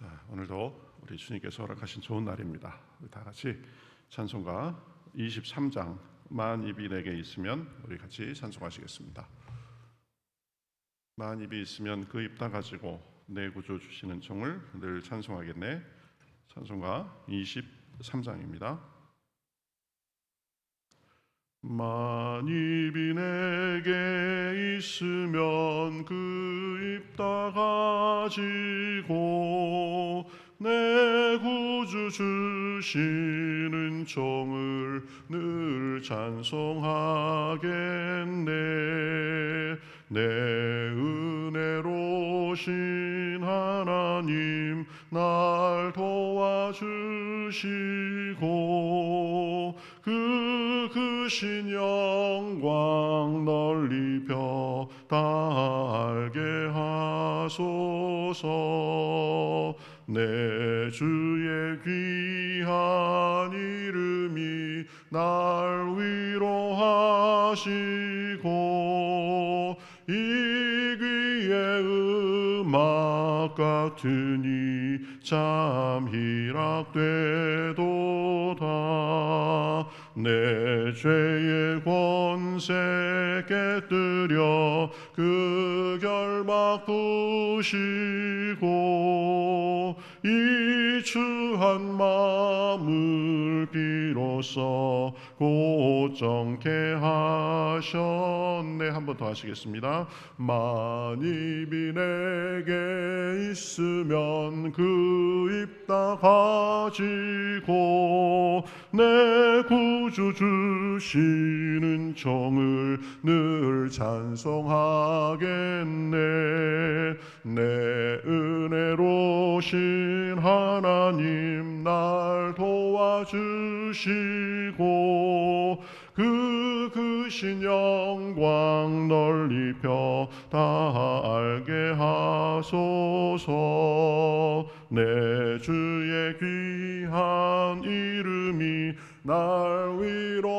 자, 오늘도 우리 주님께서 허락하신 좋은 날입니다. 우리 다 같이 찬송가 23장 만 입이 내게 있으면 우리 같이 찬송하시겠습니다. 만 입이 있으면 그 입 다 가지고 내 구주 주시는 종을 늘 찬송하겠네. 찬송가 23장입니다. 만 입이 내게 있으면 그 입 다 가지고 내 구주 주시는 종을 늘 찬송하겠네. 내 은혜로신 하나님 날 도와주시고 그 크신 영광 널리 펴다 알게 하소서. 내 주의 귀한 이름이 날 위로하시고 이 귀의 음악 같으니 참 희락되도다. 내 죄의 권세 깨뜨려 그 결박 부시고 이 추한 마음을 비로소 고정케 하셨네. 한 번 더 하시겠습니다. 만입이 내게 있으면 그 입 다 가지고 내 구주 주시는 종을 늘 찬송하겠네. 내 은혜로신 하나님 날 도와주시고 그 크신 영광 널리 펴다 알게 하소서. 내 주의 귀한 이름이 날 위로하시고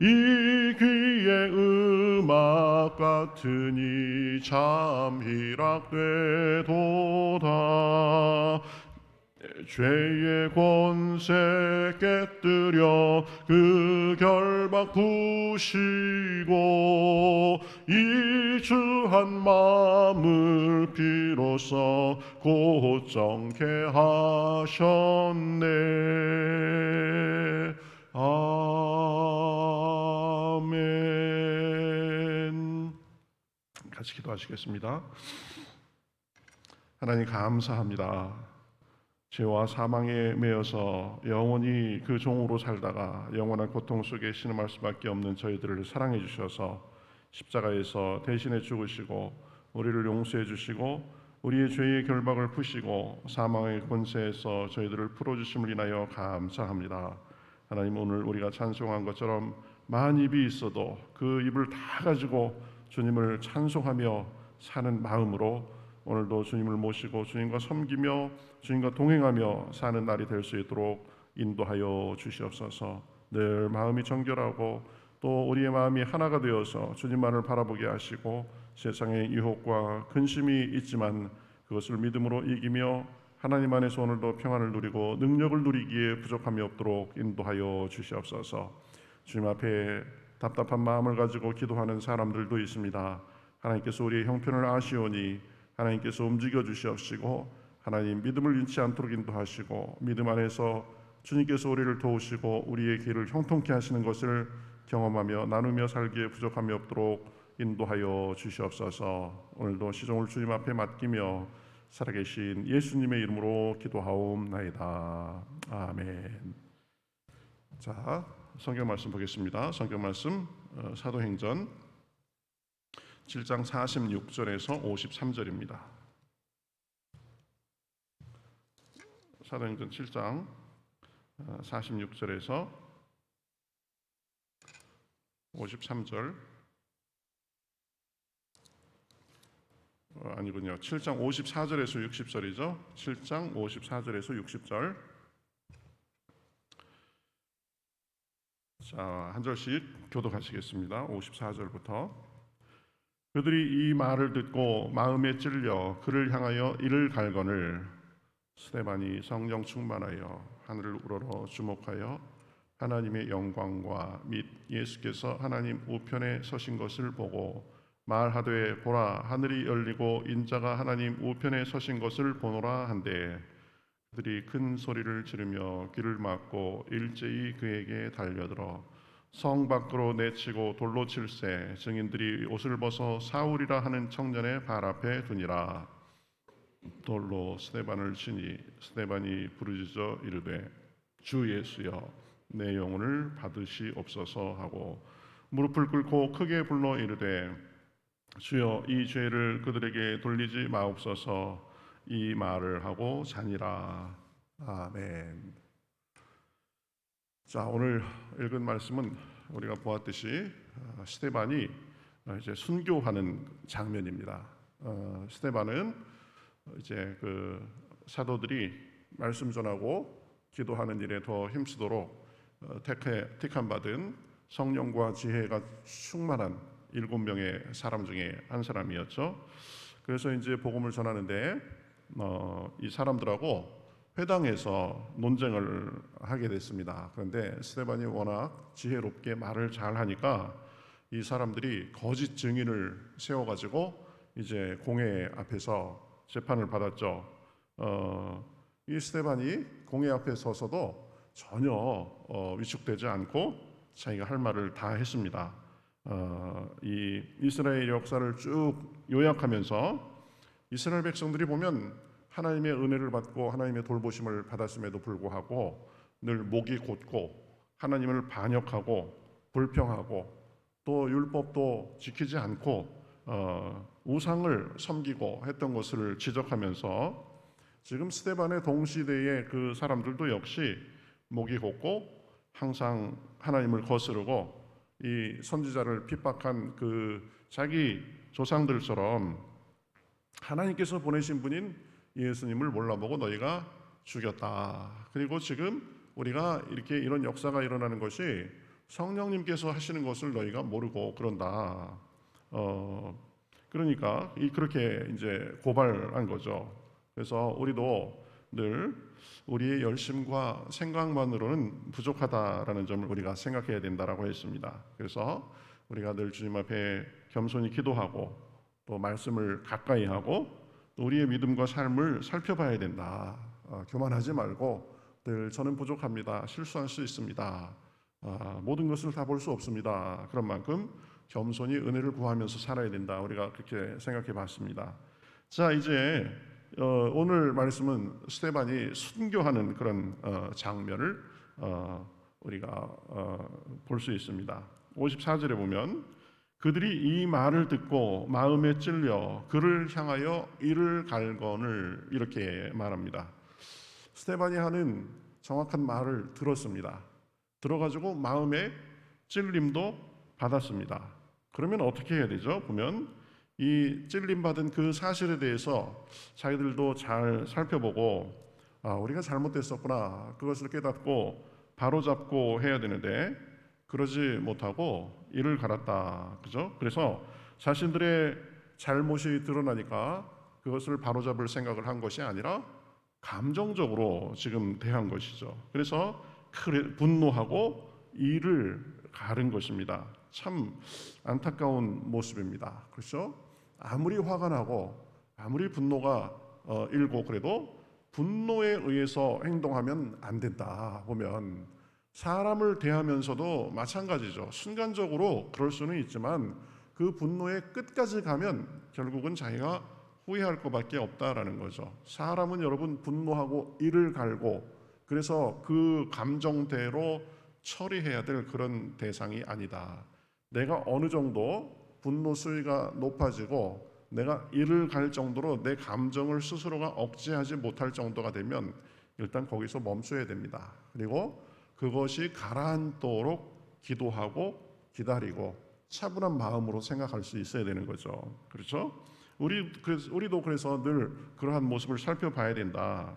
이 귀의 음악 같으니 참 희락되도다. 죄의 권세 깨뜨려 그 결박 부시고 이 주한 마음을 비로소 고정케 하셨네. 아멘. 같이 기도하시겠습니다. 하나님 감사합니다. 죄와 사망에 매여서 영원히 그 종으로 살다가 영원한 고통 속에 신음할 수밖에 없는 저희들을 사랑해 주셔서 십자가에서 대신해 죽으시고 우리를 용서해 주시고 우리의 죄의 결박을 푸시고 사망의 권세에서 저희들을 풀어주심을 인하여 감사합니다. 하나님, 오늘 우리가 찬송한 것처럼 만 입이 있어도 그 입을 다 가지고 주님을 찬송하며 사는 마음으로 오늘도 주님을 모시고 주님과 섬기며 주님과 동행하며 사는 날이 될 수 있도록 인도하여 주시옵소서. 늘 마음이 정결하고 또 우리의 마음이 하나가 되어서 주님만을 바라보게 하시고 세상의 유혹과 근심이 있지만 그것을 믿음으로 이기며 하나님 안에서 오늘도 평안을 누리고 능력을 누리기에 부족함이 없도록 인도하여 주시옵소서. 주님 앞에 답답한 마음을 가지고 기도하는 사람들도 있습니다. 하나님께서 우리의 형편을 아시오니 하나님께서 움직여 주시옵시고 하나님 믿음을 잃지 않도록 인도하시고 믿음 안에서 주님께서 우리를 도우시고 우리의 길을 형통케 하시는 것을 경험하며 나누며 살기에 부족함이 없도록 인도하여 주시옵소서. 오늘도 시종을 주님 앞에 맡기며 살아계신 예수님의 이름으로 기도하옵나이다. 아멘. 자, 성경 말씀 보겠습니다. 성경 말씀 사도행전 7장 46절에서 53절입니다. 사도행전 7장 46절에서 53절 아니군요. 7장 54절에서 60절이죠. 7장 54절에서 60절. 자, 한 절씩 교독하시겠습니다. 54절부터 그들이 이 말을 듣고 마음에 찔려 그를 향하여 이를 갈거늘 스데반이 성령 충만하여 하늘을 우러러 주목하여 하나님의 영광과 및 예수께서 하나님 우편에 서신 것을 보고 말하되 보라 하늘이 열리고 인자가 하나님 우편에 서신 것을 보노라 한데 그들이 큰 소리를 지르며 귀를 막고 일제히 그에게 달려들어 성 밖으로 내치고 돌로 칠세 증인들이 옷을 벗어 사울이라 하는 청년의 발 앞에 두니라. 돌로 스데반을 치니 스데반이 부르짖어 이르되 주 예수여 내 영혼을 받으시옵소서 하고 무릎을 꿇고 크게 불러 이르되 주여 이 죄를 그들에게 돌리지 마옵소서. 이 말을 하고 자니라. 아멘. 자, 오늘 읽은 말씀은 우리가 보았듯이 스데반이 이제 순교하는 장면입니다. 스데반은 이제 그 사도들이 말씀 전하고 기도하는 일에 더 힘쓰도록 택함 받은 성령과 지혜가 충만한 7명의 사람 중에 한 사람이었죠. 그래서 이제 복음을 전하는데 이 사람들하고 회당에서 논쟁을 하게 됐습니다. 그런데 스데반이 워낙 지혜롭게 말을 잘 하니까 이 사람들이 거짓 증인을 세워가지고 이제 공회 앞에서 재판을 받았죠. 이 스데반이 공회 앞에 서서도 전혀 위축되지 않고 자기가 할 말을 다 했습니다. 이 이스라엘 역사를 쭉 요약하면서 이스라엘 백성들이 보면 하나님의 은혜를 받고 하나님의 돌보심을 받았음에도 불구하고 늘 목이 곧고 하나님을 반역하고 불평하고 또 율법도 지키지 않고 우상을 섬기고 했던 것을 지적하면서 지금 스데반의 동시대의 그 사람들도 역시 목이 곧고 항상 하나님을 거스르고 이 선지자를 핍박한 그 자기 조상들처럼 하나님께서 보내신 분인 예수님을 몰라보고 너희가 죽였다. 그리고 지금 우리가 이렇게 이런 역사가 일어나는 것이 성령님께서 하시는 것을 너희가 모르고 그런다. 그러니까 그렇게 이제 고발한 거죠. 그래서 우리도 늘 우리의 열심과 생각만으로는 부족하다라는 점을 우리가 생각해야 된다라고 했습니다. 그래서 우리가 늘 주님 앞에 겸손히 기도하고 또 말씀을 가까이 하고 또 우리의 믿음과 삶을 살펴봐야 된다. 교만하지 말고 늘 저는 부족합니다. 실수할 수 있습니다. 모든 것을 다 볼 수 없습니다. 그런 만큼 겸손히 은혜를 구하면서 살아야 된다. 우리가 그렇게 생각해 봤습니다. 자, 이제 오늘 말씀은 스데반이 순교하는 그런 장면을 우리가 볼 수 있습니다. 54절에 보면 그들이 이 말을 듣고 마음에 찔려 그를 향하여 이를 갈거늘 이렇게 말합니다. 스데반이 하는 정확한 말을 들었습니다. 들어가지고 마음에 찔림도 받았습니다. 그러면 어떻게 해야 되죠? 보면 이 찔림 받은 그 사실에 대해서 자기들도 잘 살펴보고 우리가 잘못됐었구나 그것을 깨닫고 바로잡고 해야 되는데 그러지 못하고 이를 갈았다. 그죠? 그래서 자신들의 잘못이 드러나니까 그것을 바로잡을 생각을 한 것이 아니라 감정적으로 지금 대한 것이죠. 그래서 분노하고 이를 가른 것입니다. 참 안타까운 모습입니다. 그렇죠? 아무리 화가 나고 아무리 분노가 일고 그래도 분노에 의해서 행동하면 안 된다. 보면 사람을 대하면서도 마찬가지죠. 순간적으로 그럴 수는 있지만 그 분노의 끝까지 가면 결국은 자기가 후회할 것밖에 없다라는 거죠. 사람은 여러분 분노하고 이를 갈고 그래서 그 감정대로 처리해야 될 그런 대상이 아니다. 내가 어느 정도 분노 수위가 높아지고 내가 이를 갈 정도로 내 감정을 스스로가 억제하지 못할 정도가 되면 일단 거기서 멈춰야 됩니다. 그리고 그것이 가라앉도록 기도하고 기다리고 차분한 마음으로 생각할 수 있어야 되는 거죠. 그렇죠? 우리도 그래서 늘 그러한 모습을 살펴봐야 된다.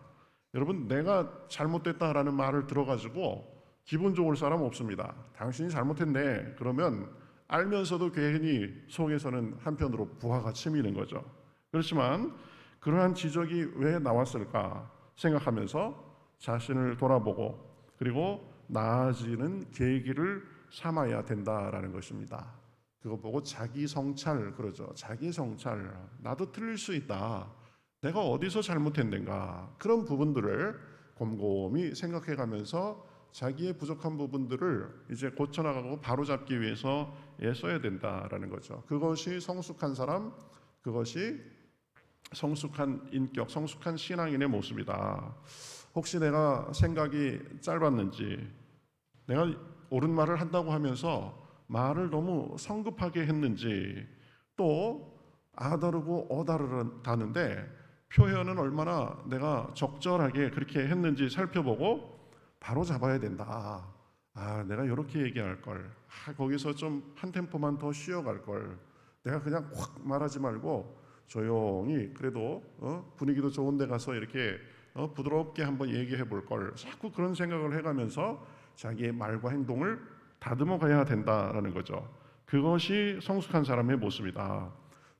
여러분, 내가 잘못됐다라는 말을 들어가지고 기분 좋을 사람 없습니다. 당신이 잘못했네. 그러면 알면서도 괜히 속에서는 한편으로 부하가 치미는 거죠. 그렇지만 그러한 지적이 왜 나왔을까 생각하면서 자신을 돌아보고 그리고 나아지는 계기를 삼아야 된다라는 것입니다. 그거 보고 자기 성찰 그러죠. 자기 성찰. 나도 틀릴 수 있다. 내가 어디서 잘못했는가. 그런 부분들을 곰곰이 생각해 가면서 자기의 부족한 부분들을 이제 고쳐나가고 바로잡기 위해서 애써야 된다라는 거죠. 그것이 성숙한 사람, 그것이 성숙한 인격, 성숙한 신앙인의 모습이다. 혹시 내가 생각이 짧았는지, 내가 옳은 말을 한다고 하면서 말을 너무 성급하게 했는지, 또 아다르고 어다르다는데 표현은 얼마나 내가 적절하게 그렇게 했는지 살펴보고 바로 잡아야 된다. 내가 이렇게 얘기할 걸. 거기서 좀 한 템포만 더 쉬어갈 걸. 내가 그냥 확 말하지 말고 조용히 그래도 분위기도 좋은 데 가서 이렇게 부드럽게 한번 얘기해 볼 걸. 자꾸 그런 생각을 해가면서 자기의 말과 행동을 다듬어 가야 된다라는 거죠. 그것이 성숙한 사람의 모습이다.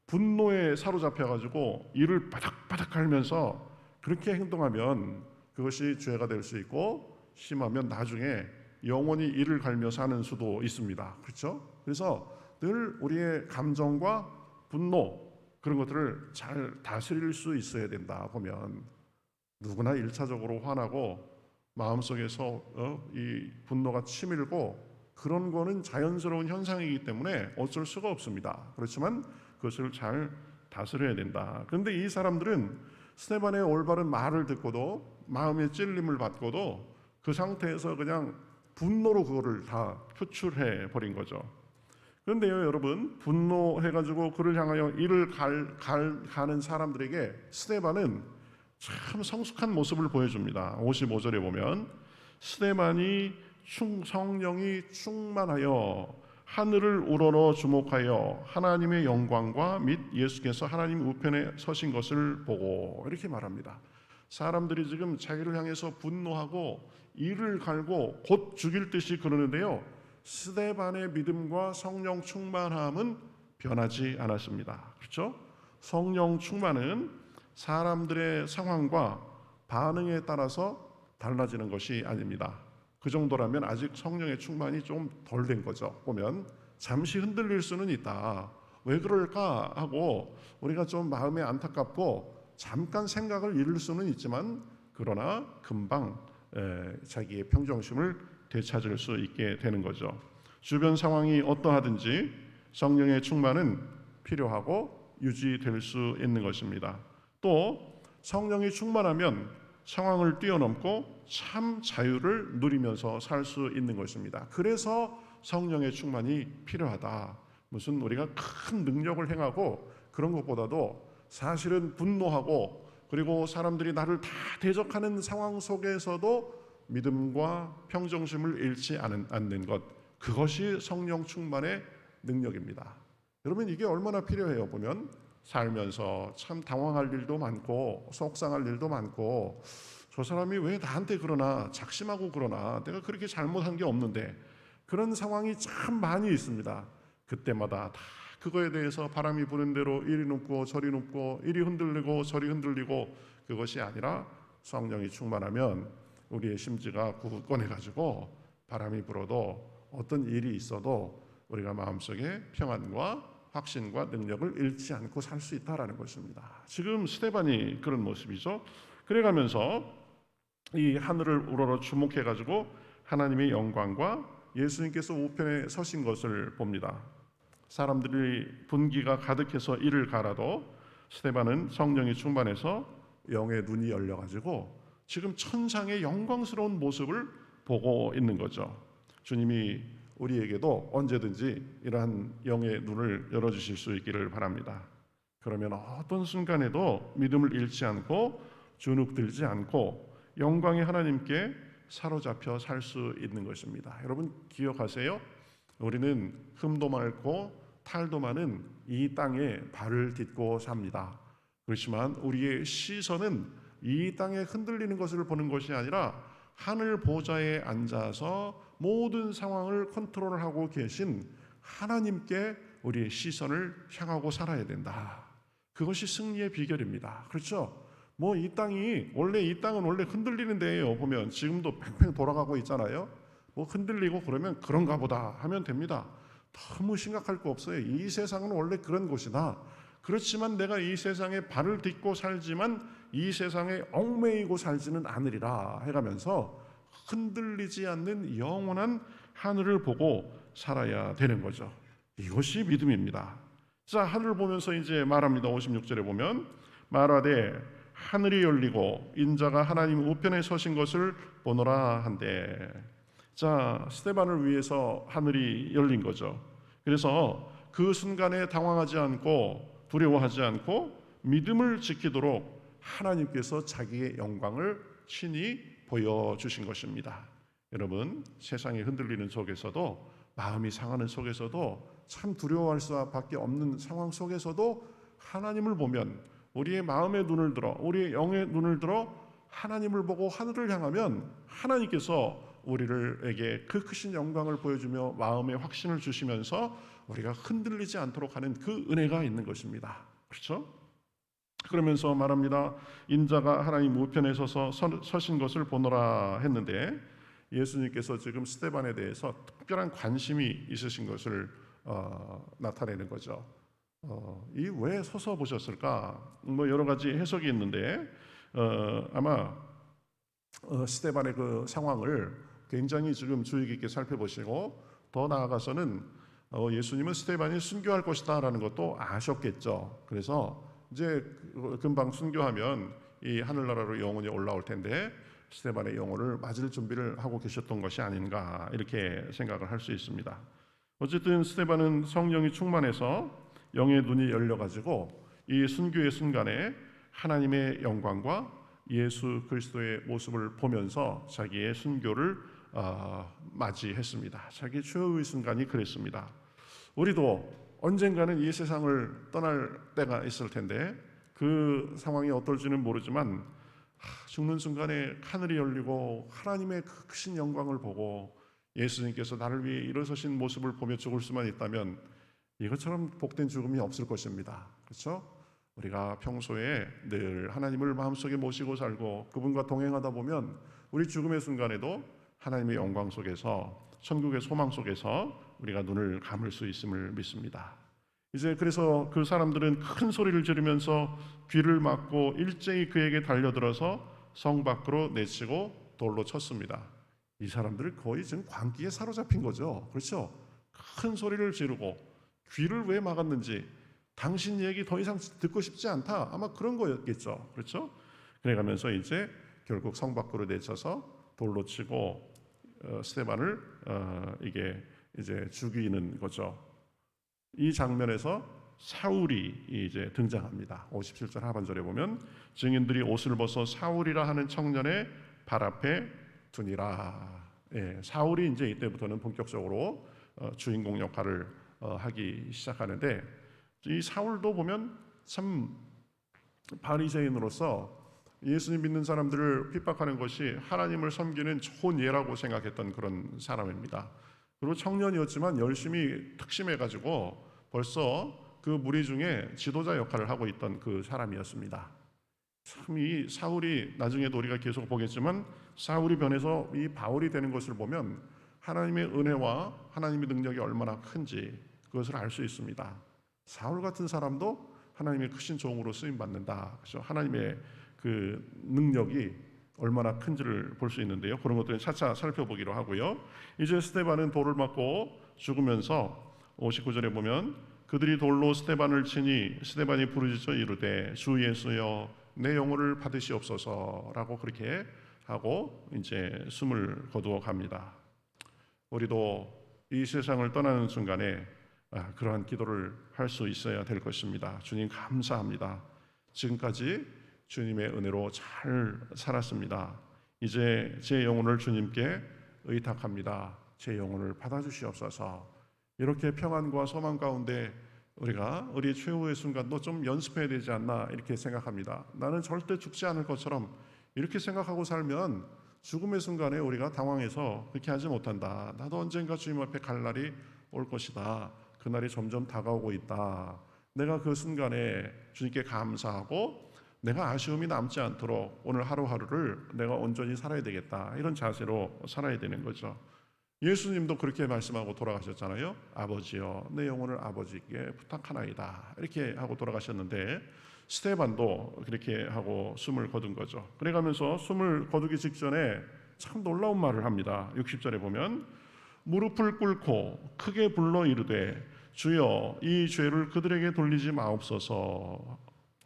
분노에 사로잡혀 가지고 이를 바닥바닥 갈면서 그렇게 행동하면 그것이 죄가 될 수 있고 심하면 나중에 영원히 이를 갈며 사는 수도 있습니다. 그렇죠? 그래서 늘 우리의 감정과 분노 그런 것들을 잘 다스릴 수 있어야 된다 보면 누구나 일차적으로 화나고 마음속에서 이 분노가 치밀고 그런 거는 자연스러운 현상이기 때문에 어쩔 수가 없습니다. 그렇지만 그것을 잘 다스려야 된다. 그런데 이 사람들은 스데반의 올바른 말을 듣고도 마음의 찔림을 받고도 그 상태에서 그냥 분노로 그거를 다 표출해 버린 거죠. 그런데요, 여러분, 분노해가지고 그를 향하여 이를 가는 사람들에게 스데반은 참 성숙한 모습을 보여줍니다. 55절에 보면 스데반이 성령이 충만하여 하늘을 우러러 주목하여 하나님의 영광과 및 예수께서 하나님 우편에 서신 것을 보고 이렇게 말합니다. 사람들이 지금 자기를 향해서 분노하고 이를 갈고 곧 죽일 듯이 그러는데요, 스데반의 믿음과 성령 충만함은 변하지 않았습니다. 그렇죠? 성령 충만은 사람들의 상황과 반응에 따라서 달라지는 것이 아닙니다. 그 정도라면 아직 성령의 충만이 좀 덜 된 거죠. 보면 잠시 흔들릴 수는 있다. 왜 그럴까 하고 우리가 좀 마음에 안타깝고 잠깐 생각을 잃을 수는 있지만 그러나 금방 자기의 평정심을 되찾을 수 있게 되는 거죠. 주변 상황이 어떠하든지 성령의 충만은 필요하고 유지될 수 있는 것입니다. 또 성령이 충만하면 상황을 뛰어넘고 참 자유를 누리면서 살 수 있는 것입니다. 그래서 성령의 충만이 필요하다. 무슨 우리가 큰 능력을 행하고 그런 것보다도 사실은 분노하고 그리고 사람들이 나를 다 대적하는 상황 속에서도 믿음과 평정심을 잃지 않는 것, 그것이 성령 충만의 능력입니다. 여러분, 이게 얼마나 필요해요. 보면 살면서 참 당황할 일도 많고 속상할 일도 많고 저 사람이 왜 나한테 그러나, 작심하고 그러나, 내가 그렇게 잘못한 게 없는데, 그런 상황이 참 많이 있습니다. 그때마다 다 그거에 대해서 바람이 부는 대로 이리 눕고 저리 눕고 이리 흔들리고 저리 흔들리고, 그것이 아니라 성령이 충만하면 우리의 심지가 굳건해가지고 바람이 불어도 어떤 일이 있어도 우리가 마음속에 평안과 확신과 능력을 잃지 않고 살 수 있다라는 것입니다. 지금 스데반이 그런 모습이죠. 그래가면서 이 하늘을 우러러 주목해가지고 하나님의 영광과 예수님께서 우편에 서신 것을 봅니다. 사람들이 분기가 가득해서 이를 갈아도 스데반은 성령이 충만해서 영의 눈이 열려가지고 지금 천상의 영광스러운 모습을 보고 있는 거죠. 주님이 우리에게도 언제든지 이러한 영의 눈을 열어주실 수 있기를 바랍니다. 그러면 어떤 순간에도 믿음을 잃지 않고 주눅들지 않고 영광의 하나님께 사로잡혀 살 수 있는 것입니다. 여러분 기억하세요? 우리는 흠도 많고 탈도 많은 이 땅에 발을 딛고 삽니다. 그렇지만 우리의 시선은 이 땅에 흔들리는 것을 보는 것이 아니라 하늘 보좌에 앉아서 모든 상황을 컨트롤하고 계신 하나님께 우리의 시선을 향하고 살아야 된다. 그것이 승리의 비결입니다. 그렇죠? 뭐 이 땅이 원래 이 땅은 원래 흔들리는 데예요. 보면 지금도 팽팽 돌아가고 있잖아요. 뭐 흔들리고 그러면 그런가 보다 하면 됩니다. 너무 심각할 거 없어요. 이 세상은 원래 그런 곳이다. 그렇지만 내가 이 세상에 발을 딛고 살지만 이 세상에 얽매이고 살지는 않으리라 해가면서 흔들리지 않는 영원한 하늘을 보고 살아야 되는 거죠. 이것이 믿음입니다. 자, 하늘을 보면서 이제 말합니다. 56절에 보면 말하되 하늘이 열리고 인자가 하나님 우편에 서신 것을 보노라 한대. 자, 스데반을 위해서 하늘이 열린 거죠. 그래서 그 순간에 당황하지 않고 두려워하지 않고 믿음을 지키도록 하나님께서 자기의 영광을 친히 보여주신 것입니다. 여러분, 세상이 흔들리는 속에서도 마음이 상하는 속에서도 참 두려워할 수밖에 없는 상황 속에서도 하나님을 보면 우리의 마음의 눈을 들어 우리의 영의 눈을 들어 하나님을 보고 하늘을 향하면 하나님께서 우리에게 그 크신 영광을 보여주며 마음의 확신을 주시면서 우리가 흔들리지 않도록 하는 그 은혜가 있는 것입니다. 그렇죠? 그러면서 말합니다. 인자가 하나님 우편에 서신 것을 보노라 했는데 예수님께서 지금 스데반에 대해서 특별한 관심이 있으신 것을 나타내는 거죠. 이 왜 서서 보셨을까? 뭐 여러 가지 해석이 있는데 아마 스데반의 그 상황을 굉장히 지금 주의 깊게 살펴보시고 더 나아가서는 예수님은 스데반이 순교할 것이다라는 것도 아셨겠죠. 그래서 이제 금방 순교하면 이 하늘나라로 영원히 올라올 텐데 스데반의 영혼을 맞을 준비를 하고 계셨던 것이 아닌가 이렇게 생각을 할 수 있습니다. 어쨌든 스데반은 성령이 충만해서 영의 눈이 열려가지고 이 순교의 순간에 하나님의 영광과 예수 그리스도의 모습을 보면서 자기의 순교를 맞이했습니다. 자기 최후의 순간이 그랬습니다. 우리도 언젠가는 이 세상을 떠날 때가 있을 텐데 그 상황이 어떨지는 모르지만 죽는 순간에 하늘이 열리고 하나님의 그 크신 영광을 보고 예수님께서 나를 위해 일어서신 모습을 보며 죽을 수만 있다면 이것처럼 복된 죽음이 없을 것입니다. 그렇죠? 우리가 평소에 늘 하나님을 마음속에 모시고 살고 그분과 동행하다 보면 우리 죽음의 순간에도 하나님의 영광 속에서 천국의 소망 속에서 우리가 눈을 감을 수 있음을 믿습니다. 이제 그래서 그 사람들은 큰 소리를 지르면서 귀를 막고 일제히 그에게 달려들어서 성 밖으로 내치고 돌로 쳤습니다. 이 사람들은 거의 지금 광기에 사로잡힌 거죠. 그렇죠? 큰 소리를 지르고 귀를 왜 막았는지 당신 얘기 더 이상 듣고 싶지 않다. 아마 그런 거였겠죠. 그렇죠? 그래가면서 이제 결국 성 밖으로 내쳐서 돌로 치고 스데반을 이게 이제 죽이는 거죠. 이 장면에서 사울이 이제 등장합니다. 57절 하반절에 보면 증인들이 옷을 벗어 사울이라 하는 청년의 발 앞에 두니라. 예, 사울이 이제 이때부터는 본격적으로 주인공 역할을 하기 시작하는데 이 사울도 보면 참 바리새인으로서 예수님 믿는 사람들을 핍박하는 것이 하나님을 섬기는 좋은 예라고 생각했던 그런 사람입니다. 그리고 청년이었지만 열심히 특심해가지고 벌써 그 무리 중에 지도자 역할을 하고 있던 그 사람이었습니다. 참 이 사울이 나중에도 우리가 계속 보겠지만 사울이 변해서 이 바울이 되는 것을 보면 하나님의 은혜와 하나님의 능력이 얼마나 큰지 그것을 알 수 있습니다. 사울 같은 사람도 하나님의 크신 종으로 쓰임 받는다. 그래서 하나님의 그 능력이 얼마나 큰지를 볼 수 있는데요. 그런 것들은 차차 살펴보기로 하고요. 이제 스데반은 돌을 맞고 죽으면서 59절에 보면 그들이 돌로 스데반을 치니 스데반이 부르짖어 이르되 주 예수여 내 영혼을 받으시옵소서라고 그렇게 하고 이제 숨을 거두어 갑니다. 우리도 이 세상을 떠나는 순간에 그러한 기도를 할 수 있어야 될 것입니다. 주님 감사합니다. 지금까지 주님의 은혜로 잘 살았습니다. 이제 제 영혼을 주님께 의탁합니다. 제 영혼을 받아주시옵소서. 이렇게 평안과 소망 가운데 우리가 우리 최후의 순간도 좀 연습해야 되지 않나 이렇게 생각합니다. 나는 절대 죽지 않을 것처럼 이렇게 생각하고 살면 죽음의 순간에 우리가 당황해서 그렇게 하지 못한다. 나도 언젠가 주님 앞에 갈 날이 올 것이다. 그날이 점점 다가오고 있다. 내가 그 순간에 주님께 감사하고 내가 아쉬움이 남지 않도록 오늘 하루하루를 내가 온전히 살아야 되겠다. 이런 자세로 살아야 되는 거죠. 예수님도 그렇게 말씀하고 돌아가셨잖아요. 아버지여 내 영혼을 아버지께 부탁하나이다. 이렇게 하고 돌아가셨는데 스데반도 그렇게 하고 숨을 거둔 거죠. 그래가면서 숨을 거두기 직전에 참 놀라운 말을 합니다. 60절에 보면 무릎을 꿇고 크게 불러 이르되 주여 이 죄를 그들에게 돌리지 마옵소서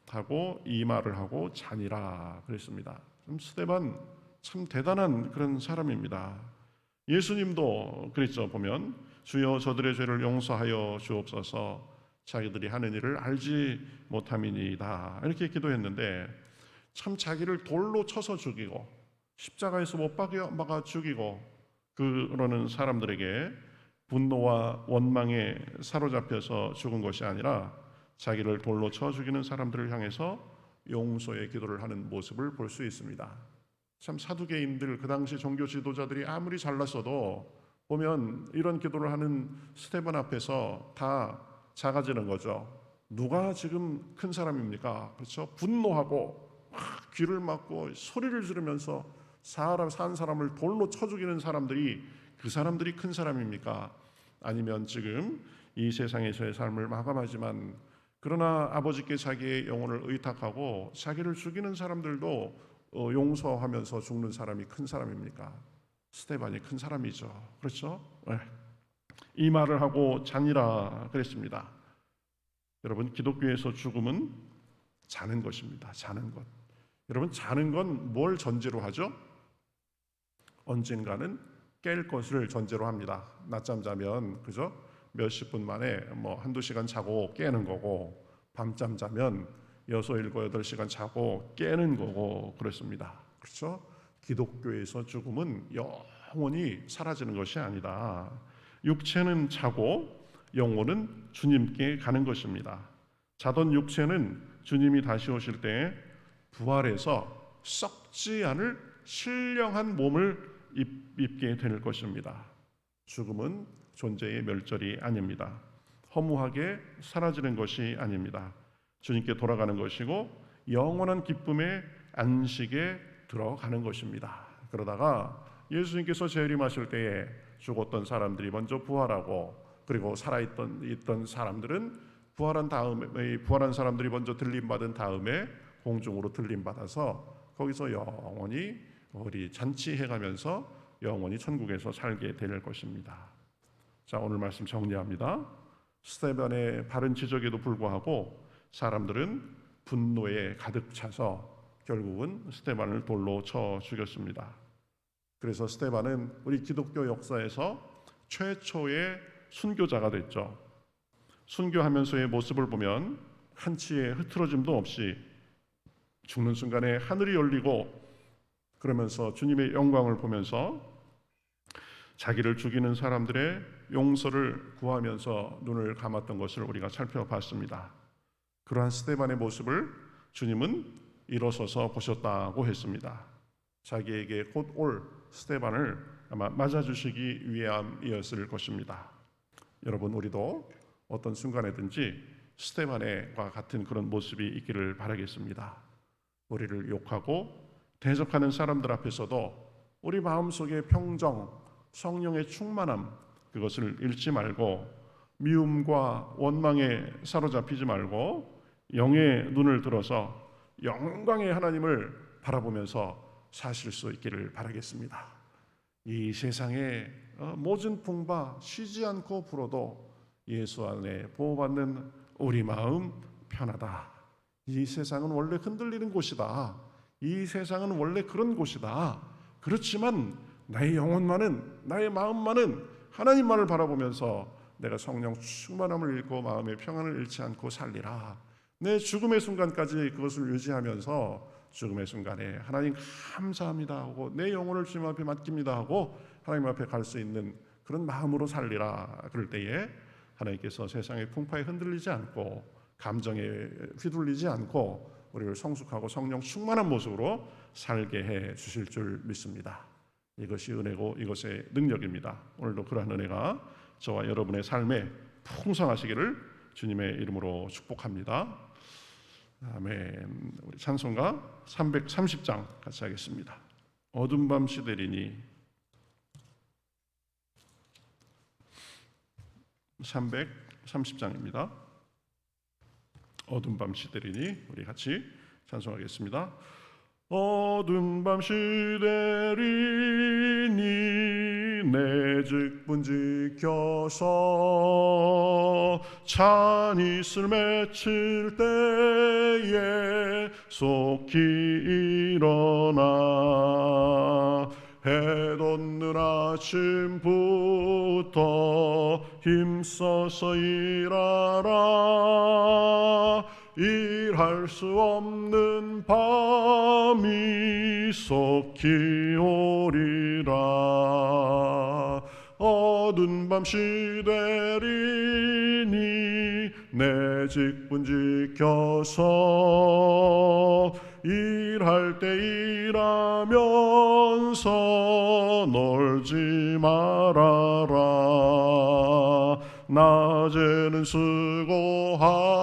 하고 이 말을 하고 자니라 그랬습니다. 스데반 참 대단한 그런 사람입니다. 예수님도 그랬죠. 보면 주여 저들의 죄를 용서하여 주옵소서 자기들이 하는 일을 알지 못함이니이다 이렇게 기도했는데 참 자기를 돌로 쳐서 죽이고 십자가에서 못 박아 죽이고 그러는 사람들에게 분노와 원망에 사로잡혀서 죽은 것이 아니라 자기를 돌로 쳐 죽이는 사람들을 향해서 용서의 기도를 하는 모습을 볼 수 있습니다. 참 사두개인들 그 당시 종교 지도자들이 아무리 잘났어도 보면 이런 기도를 하는 스데반 앞에서 다 작아지는 거죠. 누가 지금 큰 사람입니까? 그렇죠? 분노하고 귀를 막고 소리를 지르면서 산 사람을 돌로 쳐 죽이는 사람들이 그 사람들이 큰 사람입니까? 아니면 지금 이 세상에서의 삶을 마감하지만 그러나 아버지께 자기의 영혼을 의탁하고 자기를 죽이는 사람들도 용서하면서 죽는 사람이 큰 사람입니까? 스데반이 큰 사람이죠. 그렇죠? 네. 이 말을 하고 자니라 그랬습니다. 여러분 기독교에서 죽음은 자는 것입니다. 자는 것. 여러분 자는 건 뭘 전제로 하죠? 언젠가는 깰 것을 전제로 합니다. 낮잠 자면 그죠? 몇십 분 만에 한두 시간 자고 깨는 거고 밤잠 자면 6, 7, 8시간 자고 깨는 거고 그렇습니다. 그렇죠? 기독교에서 죽음은 영원히 사라지는 것이 아니다. 육체는 자고 영혼은 주님께 가는 것입니다. 자던 육체는 주님이 다시 오실 때 부활해서 썩지 않을 신령한 몸을 입게 될 것입니다. 죽음은 존재의 멸절이 아닙니다. 허무하게 사라지는 것이 아닙니다. 주님께 돌아가는 것이고 영원한 기쁨의 안식에 들어가는 것입니다. 그러다가 예수님께서 재림하실 때에 죽었던 사람들이 먼저 부활하고 그리고 살아있던 사람들은 부활한 사람들이 먼저 들림받은 다음에 공중으로 들림받아서 거기서 영원히 우리 잔치해가면서 영원히 천국에서 살게 될 것입니다. 자, 오늘 말씀 정리합니다. 스데반의 바른 지적에도 불구하고 사람들은 분노에 가득 차서 결국은 스데반을 돌로 쳐 죽였습니다. 그래서 스데반은 우리 기독교 역사에서 최초의 순교자가 됐죠. 순교하면서의 모습을 보면 한치의 흐트러짐도 없이 죽는 순간에 하늘이 열리고 그러면서 주님의 영광을 보면서 자기를 죽이는 사람들의 용서를 구하면서 눈을 감았던 것을 우리가 살펴봤습니다. 그러한 스데반의 모습을 주님은 일어서서 보셨다고 했습니다. 자기에게 곧 올 스데반을 아마 맞아주시기 위함이었을 것입니다. 여러분 우리도 어떤 순간에든지 스데반과 같은 그런 모습이 있기를 바라겠습니다. 우리를 욕하고 대적하는 사람들 앞에서도 우리 마음속의 평정, 성령의 충만함 그것을 잃지 말고 미움과 원망에 사로잡히지 말고 영의 눈을 들어서 영광의 하나님을 바라보면서 사실 수 있기를 바라겠습니다. 이 세상의 모든 풍파 쉬지 않고 불어도 예수 안에 보호받는 우리 마음 편하다. 이 세상은 원래 흔들리는 곳이다. 이 세상은 원래 그런 곳이다. 그렇지만 나의 영혼만은 나의 마음만은 하나님만을 바라보면서 내가 성령 충만함을 잃고 마음의 평안을 잃지 않고 살리라. 내 죽음의 순간까지 그것을 유지하면서 죽음의 순간에 하나님 감사합니다 하고 내 영혼을 주님 앞에 맡깁니다 하고 하나님 앞에 갈 수 있는 그런 마음으로 살리라. 그럴 때에 하나님께서 세상의 풍파에 흔들리지 않고 감정에 휘둘리지 않고 우리를 성숙하고 성령 충만한 모습으로 살게 해 주실 줄 믿습니다. 이것이 은혜고 이것의 능력입니다. 오늘도 그러한 은혜가 저와 여러분의 삶에 풍성하시기를 주님의 이름으로 축복합니다. 아멘. 우리 찬송가 330장 같이 하겠습니다. 어둠 밤 시대리니. 330장입니다. 어둠 밤 시대리니. 우리 같이 찬송하겠습니다. 어둠 밤 시대리니 내 직분 지켜서 찬 이슬 맺힐 때에 속히 일어나 해 돋는 아침부터 힘써서 일하라. 일할 수 없는 밤이 속히 오리라. 어두운 밤 시대리니 내 직분 지켜서 일할 때 일하면서 놀지 말아라. 낮에는 수고하나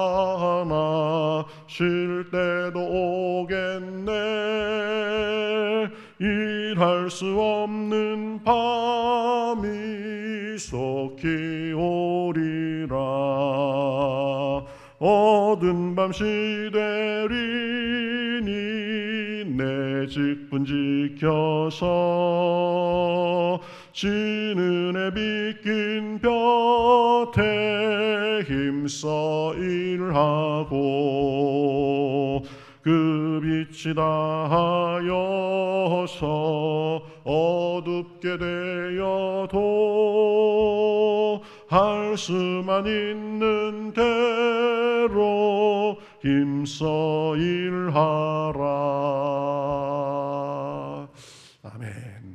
쉴 때도 오겠네. 일할 수 없는 밤이 속히 오리라. 어두운 밤 시대리니 내 직분 지켜서 지는 해 빗긴 볕에 힘써 일하고 그 빛이 다하여서 어둡게 되어도 할 수만 있는 대로 힘써 일하라. 아멘.